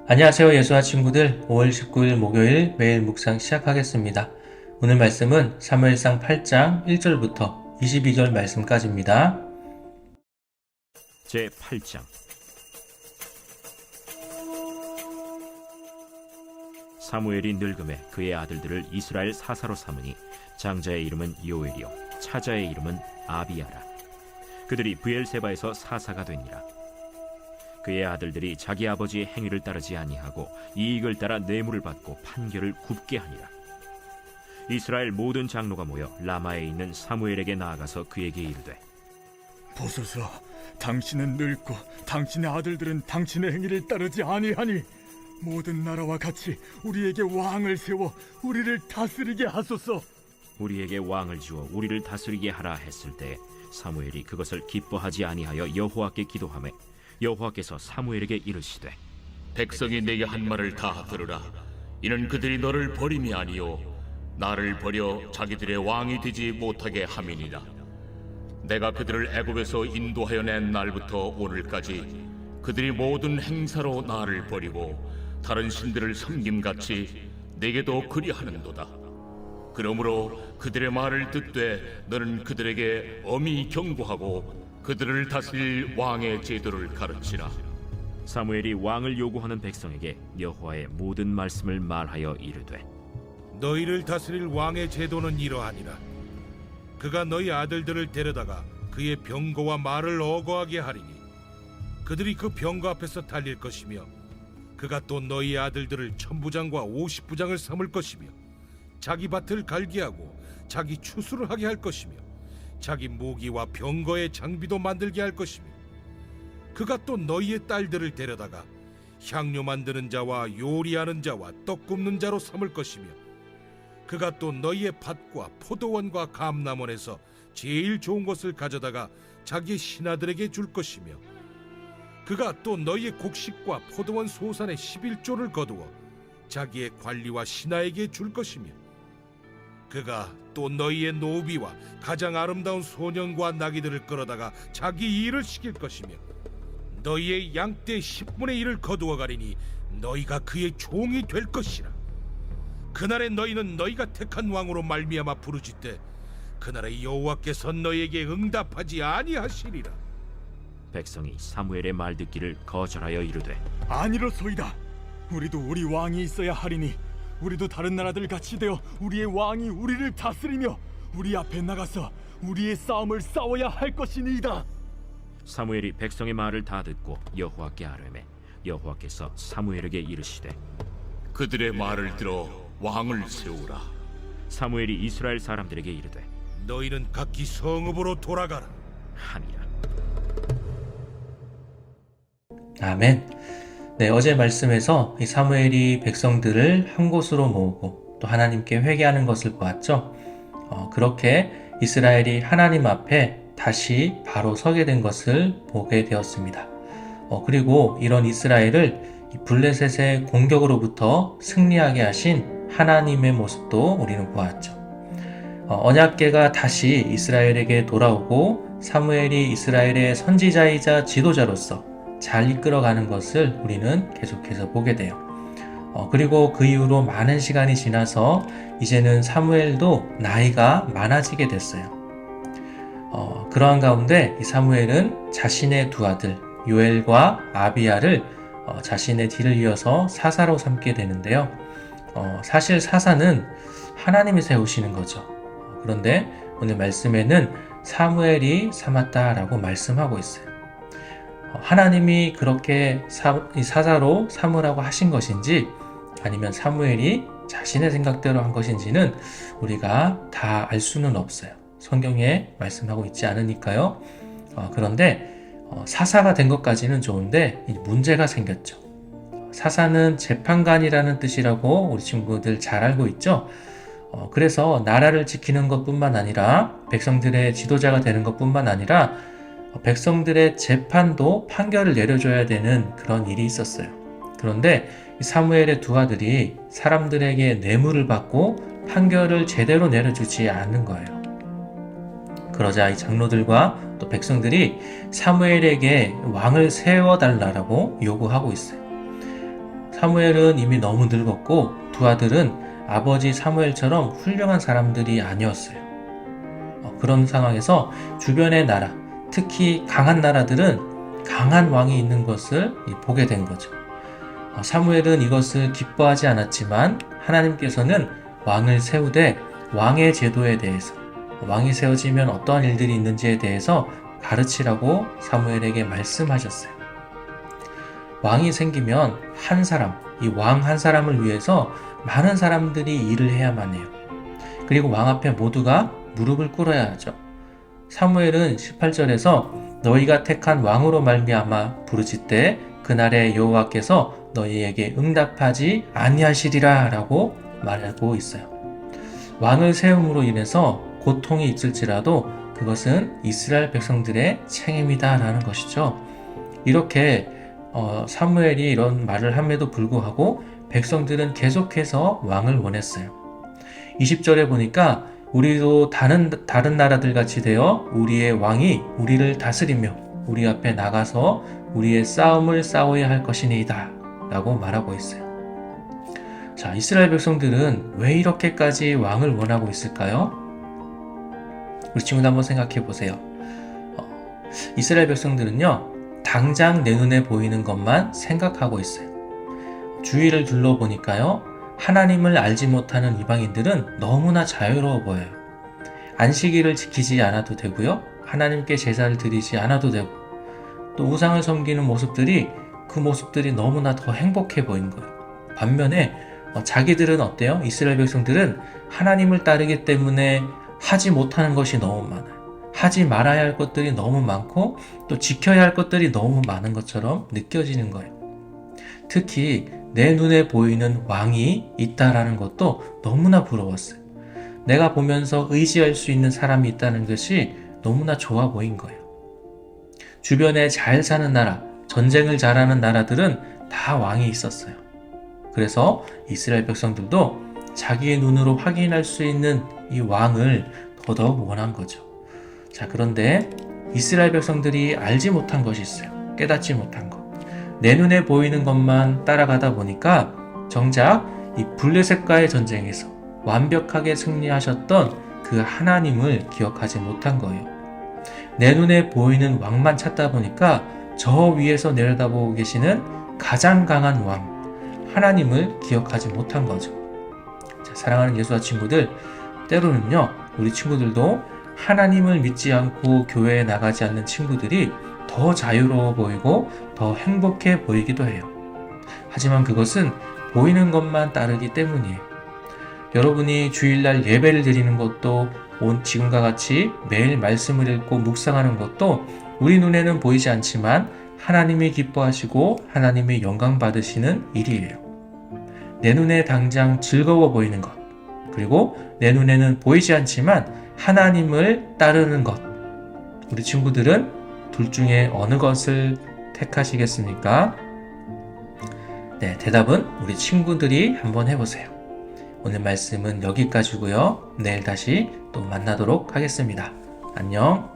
안녕하세요. 예수와 친구들. 5월 19일 목요일 매일 묵상 시작하겠습니다. 오늘 말씀은 사무엘상 8장 1절부터 22절 말씀까지입니다. 제8장. 사무엘이 늙음에 그의 아들들을 이스라엘 사사로 삼으니 장자의 이름은 요엘이요 차자의 이름은 아비야라. 그들이 브엘세바에서 사사가 되니라. 그의 아들들이 자기 아버지의 행위를 따르지 아니하고 이익을 따라 뇌물을 받고 판결을 굽게 하니라. 이스라엘 모든 장로가 모여 라마에 있는 사무엘에게 나아가서 그에게 이르되, 보소서, 당신은 늙고 당신의 아들들은 당신의 행위를 따르지 아니하니 모든 나라와 같이 우리에게 왕을 세워 우리를 다스리게 하소서. 우리에게 왕을 주어 우리를 다스리게 하라 했을 때 사무엘이 그것을 기뻐하지 아니하여 여호와께 기도하매 여호와께서 사무엘에게 이르시되, 백성이 내게 한 말을 다 들으라. 이는 그들이 너를 버림이 아니요 나를 버려 자기들의 왕이 되지 못하게 함이니라. 내가 그들을 애굽에서 인도하여 낸 날부터 오늘까지 그들이 모든 행사로 나를 버리고 다른 신들을 섬김같이 내게도 그리하는도다. 그러므로 그들의 말을 듣되 너는 그들에게 엄히 경고하고 그들을 다스릴 왕의 제도를 가르치라. 사무엘이 왕을 요구하는 백성에게 여호와의 모든 말씀을 말하여 이르되, 너희를 다스릴 왕의 제도는 이러하니라. 그가 너희 아들들을 데려다가 그의 병거와 말을 어거하게 하리니 그들이 그 병거 앞에서 달릴 것이며 그가 또 너희 아들들을 천부장과 오십부장을 삼을 것이며 자기 밭을 갈게 하고 자기 추수를 하게 할 것이며 자기 무기와 병거의 장비도 만들게 할 것이며 그가 또 너희의 딸들을 데려다가 향료 만드는 자와 요리하는 자와 떡 굽는 자로 삼을 것이며 그가 또 너희의 밭과 포도원과 감람원에서 제일 좋은 것을 가져다가 자기의 신하들에게 줄 것이며 그가 또 너희의 곡식과 포도원 소산의 11조를 거두어 자기의 관리와 신하에게 줄 것이며 그가 또 너희의 노비와 가장 아름다운 소년과 나귀들을 끌어다가 자기 일을 시킬 것이며 너희의 양떼 10분의 1을 거두어 가리니 너희가 그의 종이 될 것이라. 그날에 너희는 너희가 택한 왕으로 말미암아 부르짖되 그날에 여호와께서 너희에게 응답하지 아니하시리라. 백성이 사무엘의 말 듣기를 거절하여 이르되, 아니로소이다. 우리도 우리 왕이 있어야 하리니 우리도 다른 나라들 같이 되어 우리의 왕이 우리를 다스리며 우리 앞에 나가서 우리의 싸움을 싸워야 할 것이니이다. 사무엘이 백성의 말을 다 듣고 여호와께 아뢰매 여호와께서 사무엘에게 이르시되, 그들의 말을 들어 왕을 세우라. 사무엘이 이스라엘 사람들에게 이르되 너희는 각기 성읍으로 돌아가라 하니라. 아멘. 네, 어제 말씀에서 이 사무엘이 백성들을 한 곳으로 모으고 또 하나님께 회개하는 것을 보았죠. 그렇게 이스라엘이 하나님 앞에 다시 바로 서게 된 것을 보게 되었습니다. 그리고 이런 이스라엘을 이 블레셋의 공격으로부터 승리하게 하신 하나님의 모습도 우리는 보았죠. 언약궤가 다시 이스라엘에게 돌아오고 사무엘이 이스라엘의 선지자이자 지도자로서 잘 이끌어가는 것을 우리는 계속해서 보게 돼요. 그리고 그 이후로 많은 시간이 지나서 이제는 사무엘도 나이가 많아지게 됐어요. 그러한 가운데 이 사무엘은 자신의 두 아들 요엘과 아비야를 자신의 뒤를 이어서 사사로 삼게 되는데요. 사실 사사는 하나님이 세우시는 거죠. 그런데 오늘 말씀에는 사무엘이 삼았다라고 말씀하고 있어요. 하나님이 그렇게 사사로 삼으라고 하신 것인지 아니면 사무엘이 자신의 생각대로 한 것인지는 우리가 다 알 수는 없어요. 성경에 말씀하고 있지 않으니까요. 그런데 사사가 된 것까지는 좋은데 문제가 생겼죠. 사사는 재판관이라는 뜻이라고 우리 친구들 잘 알고 있죠. 그래서 나라를 지키는 것뿐만 아니라 백성들의 지도자가 되는 것뿐만 아니라 백성들의 재판도 판결을 내려줘야 되는 그런 일이 있었어요. 그런데 사무엘의 두 아들이 사람들에게 뇌물을 받고 판결을 제대로 내려주지 않는 거예요. 그러자 이 장로들과 또 백성들이 사무엘에게 왕을 세워달라고 요구하고 있어요. 사무엘은 이미 너무 늙었고 두 아들은 아버지 사무엘처럼 훌륭한 사람들이 아니었어요. 그런 상황에서 주변의 나라, 특히 강한 나라들은 강한 왕이 있는 것을 보게 된 거죠. 사무엘은 이것을 기뻐하지 않았지만 하나님께서는 왕을 세우되 왕의 제도에 대해서, 왕이 세워지면 어떠한 일들이 있는지에 대해서 가르치라고 사무엘에게 말씀하셨어요. 왕이 생기면 한 사람, 이 왕 한 사람을 위해서 많은 사람들이 일을 해야만 해요. 그리고 왕 앞에 모두가 무릎을 꿇어야 하죠. 사무엘은 18절에서 너희가 택한 왕으로 말미암아 부르짖되 그날에 여호와께서 너희에게 응답하지 아니하시리라 라고 말하고 있어요. 왕을 세움으로 인해서 고통이 있을지라도 그것은 이스라엘 백성들의 책임이다 라는 것이죠. 이렇게 사무엘이 이런 말을 함에도 불구하고 백성들은 계속해서 왕을 원했어요. 20절에 보니까 우리도 다른 나라들 같이 되어 우리의 왕이 우리를 다스리며 우리 앞에 나가서 우리의 싸움을 싸워야 할 것이니이다 라고 말하고 있어요. 자, 이스라엘 백성들은 왜 이렇게까지 왕을 원하고 있을까요? 우리 친구들 한번 생각해 보세요. 이스라엘 백성들은요, 당장 내 눈에 보이는 것만 생각하고 있어요. 주위를 둘러보니까요, 하나님을 알지 못하는 이방인들은 너무나 자유로워 보여요. 안식일을 지키지 않아도 되고요, 하나님께 제사를 드리지 않아도 되고, 또 우상을 섬기는 모습들이 그 모습들이 너무나 더 행복해 보인 거예요. 반면에 자기들은 어때요? 이스라엘 백성들은 하나님을 따르기 때문에 하지 못하는 것이 너무 많아요. 하지 말아야 할 것들이 너무 많고 또 지켜야 할 것들이 너무 많은 것처럼 느껴지는 거예요. 특히 내 눈에 보이는 왕이 있다라는 것도 너무나 부러웠어요. 내가 보면서 의지할 수 있는 사람이 있다는 것이 너무나 좋아 보인 거예요. 주변에 잘 사는 나라, 전쟁을 잘하는 나라들은 다 왕이 있었어요. 그래서 이스라엘 백성들도 자기의 눈으로 확인할 수 있는 이 왕을 더더욱 원한 거죠. 자, 그런데 이스라엘 백성들이 알지 못한 것이 있어요. 깨닫지 못한 것. 내 눈에 보이는 것만 따라가다 보니까 정작 이 블레셋과의 전쟁에서 완벽하게 승리하셨던 그 하나님을 기억하지 못한 거예요. 내 눈에 보이는 왕만 찾다 보니까 저 위에서 내려다보고 계시는 가장 강한 왕, 하나님을 기억하지 못한 거죠. 자, 사랑하는 예수와 친구들, 때로는요, 우리 친구들도 하나님을 믿지 않고 교회에 나가지 않는 친구들이 더 자유로워 보이고 더 행복해 보이기도 해요. 하지만 그것은 보이는 것만 따르기 때문이에요. 여러분이 주일날 예배를 드리는 것도 지금과 같이 매일 말씀을 읽고 묵상하는 것도 우리 눈에는 보이지 않지만 하나님이 기뻐하시고 하나님이 영광 받으시는 일이에요. 내 눈에 당장 즐거워 보이는 것, 그리고 내 눈에는 보이지 않지만 하나님을 따르는 것. 우리 친구들은 둘 중에 어느 것을 택하시겠습니까? 네, 대답은 우리 친구들이 한번 해보세요. 오늘 말씀은 여기까지고요. 내일 다시 또 만나도록 하겠습니다. 안녕.